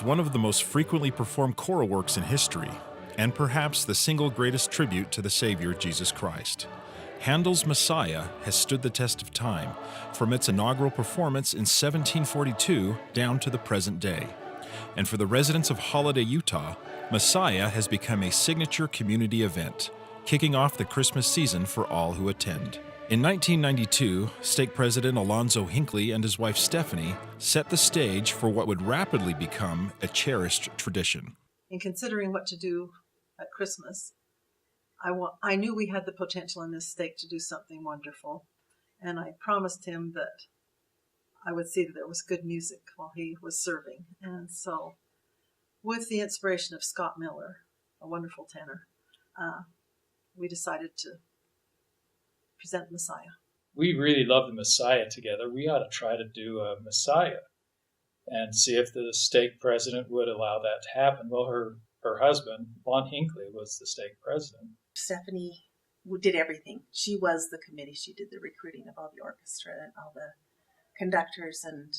one of the most frequently performed choral works in history, and perhaps the single greatest tribute to the Savior, Jesus Christ. Handel's Messiah has stood the test of time, from its inaugural performance in 1742 down to the present day. And for the residents of Holladay, Utah, Messiah has become a signature community event, kicking off the Christmas season for all who attend. In 1992, Stake President Alonzo Hinckley and his wife Stephanie set the stage for what would rapidly become a cherished tradition. In considering what to do at Christmas, I knew we had the potential in this stake to do something wonderful, and I promised him that I would see that there was good music while he was serving. And so, with the inspiration of Scott Miller, a wonderful tenor, we decided to present Messiah. We really love the Messiah together. We ought to try to do a Messiah and see if the stake president would allow that to happen. Well, her husband, Lon Hinckley, was the stake president. Stephanie did everything. She was the committee. She did the recruiting of all the orchestra and all the conductors and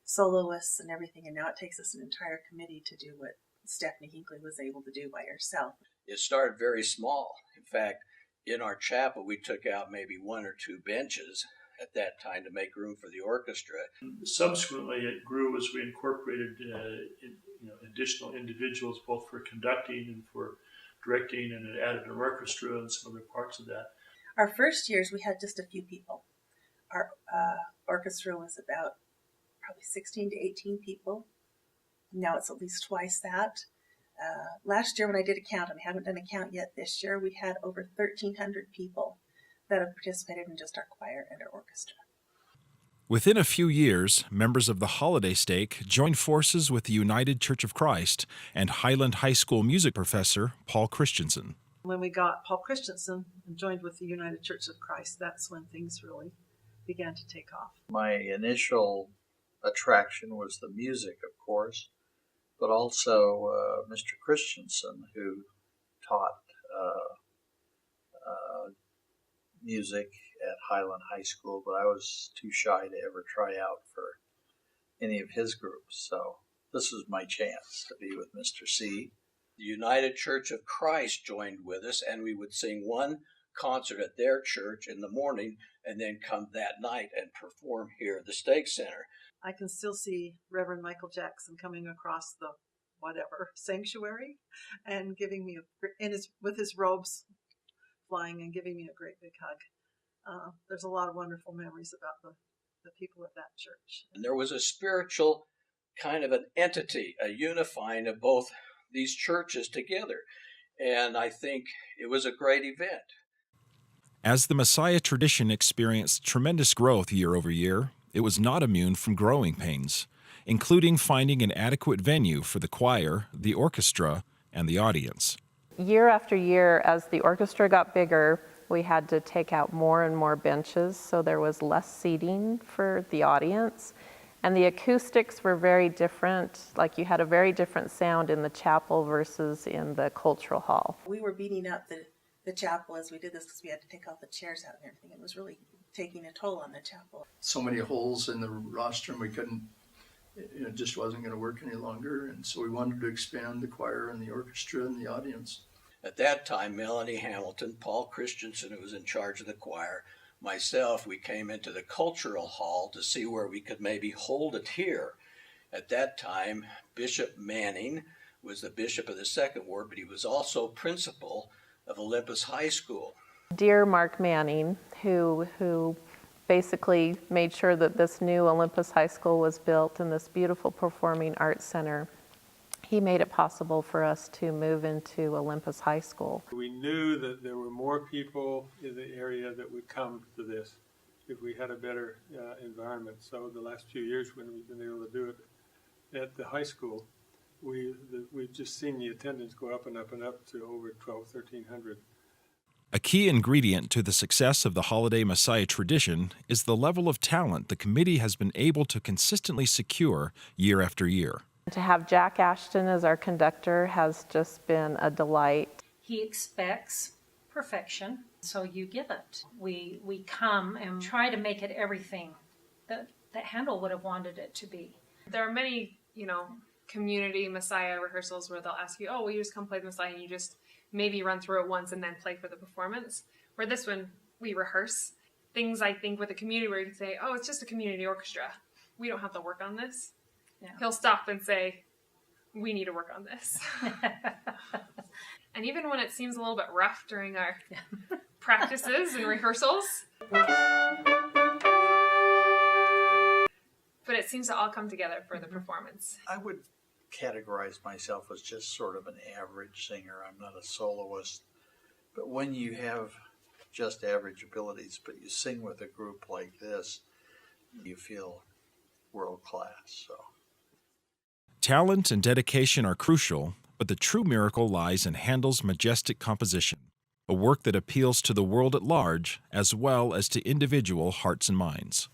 soloists and everything. And now it takes us an entire committee to do what Stephanie Hinckley was able to do by herself. It started very small. In fact, in our chapel, we took out maybe one or two benches at that time to make room for the orchestra. Subsequently, it grew as we incorporated additional individuals, both for conducting and for directing, and it added an orchestra and some other parts of that. Our first years, we had just a few people. Our orchestra was about probably 16 to 18 people. Now it's at least twice that. Last year when I did a count, and I haven't done a count yet this year, we had over 1,300 people that have participated in just our choir and our orchestra. Within a few years, members of the Holladay Stake joined forces with the United Church of Christ and Highland High School music professor Paul Christensen. When we got Paul Christensen and joined with the United Church of Christ, that's when things really began to take off. My initial attraction was the music, of course, but also Mr. Christensen, who taught music at Highland High School, but I was too shy to ever try out for any of his groups. So this was my chance to be with Mr. C. The United Church of Christ joined with us, and we would sing one concert at their church in the morning and then come that night and perform here at the Stake Center. I can still see Reverend Michael Jackson coming across the sanctuary and giving me with his robes flying and giving me a great big hug. There's a lot of wonderful memories about the people of that church. And there was a spiritual kind of an entity, a unifying of both these churches together. And I think it was a great event. As the Messiah tradition experienced tremendous growth year over year, it was not immune from growing pains, including finding an adequate venue for the choir, the orchestra, and the audience. Year after year, as the orchestra got bigger, we had to take out more and more benches, so there was less seating for the audience. And the acoustics were very different, like you had a very different sound in the chapel versus in the cultural hall. We were beating up the chapel as we did this because we had to take all the chairs out and everything. It was really taking a toll on the chapel. So many holes in the rostrum, we couldn't, it just wasn't going to work any longer. And so we wanted to expand the choir and the orchestra and the audience. At that time, Melanie Hamilton, Paul Christensen, who was in charge of the choir, myself, we came into the cultural hall to see where we could maybe hold it here. At that time, Bishop Manning was the bishop of the Second Ward, but he was also principal of Olympus High School. Dear Mark Manning, who basically made sure that this new Olympus High School was built and this beautiful performing arts center, he made it possible for us to move into Olympus High School. We knew that there were more people in the area that would come to this if we had a better environment. So the last few years when we've been able to do it at the high school, we've just seen the attendance go up and up and up to over 1,300. A key ingredient to the success of the Holladay Messiah tradition is the level of talent the committee has been able to consistently secure year after year. To have Jack Ashton as our conductor has just been a delight. He expects perfection, so you give it. We come and try to make it everything that Handel would have wanted it to be. There are many, community Messiah rehearsals where they'll ask you, oh, will you just come play the Messiah, and you just maybe run through it once and then play for the performance. Where this one, we rehearse. Things I think with a community where you can say, oh, it's just a community orchestra. We don't have to work on this. Yeah. He'll stop and say, we need to work on this. And even when it seems a little bit rough during our practices and rehearsals, but it seems to all come together for the performance. I would categorize myself as just sort of an average singer. I'm not a soloist. But when you have just average abilities, but you sing with a group like this, you feel world class. So Talent and dedication are crucial, but the true miracle lies in Handel's majestic composition, a work that appeals to the world at large as well as to individual hearts and minds.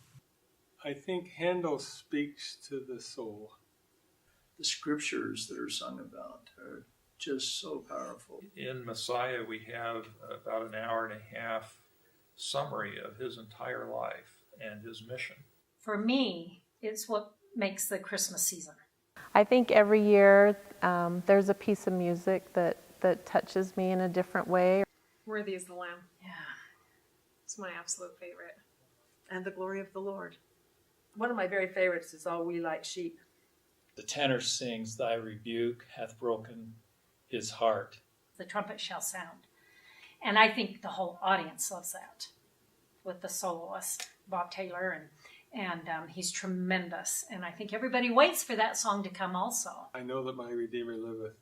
I think Handel speaks to the soul. The scriptures that are sung about are just so powerful. In Messiah, we have about an hour and a half summary of his entire life and his mission. For me, it's what makes the Christmas season. I think every year there's a piece of music that touches me in a different way. Worthy is the Lamb. Yeah. It's my absolute favorite. And the glory of the Lord. One of my very favorites is All We Like Sheep. The tenor sings, thy rebuke hath broken his heart. The trumpet shall sound. And I think the whole audience loves that with the soloist, Bob Taylor, and he's tremendous. And I think everybody waits for that song to come also. I know that my Redeemer liveth.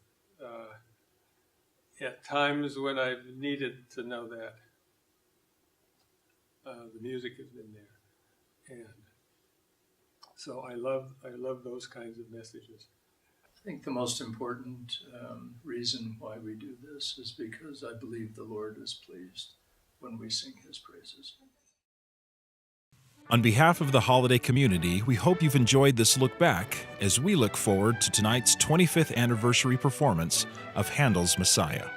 At times when I've needed to know that, the music has been there. And so I love those kinds of messages. I think the most important reason why we do this is because I believe the Lord is pleased when we sing his praises. On behalf of the Holladay community, we hope you've enjoyed this look back as we look forward to tonight's 25th anniversary performance of Handel's Messiah.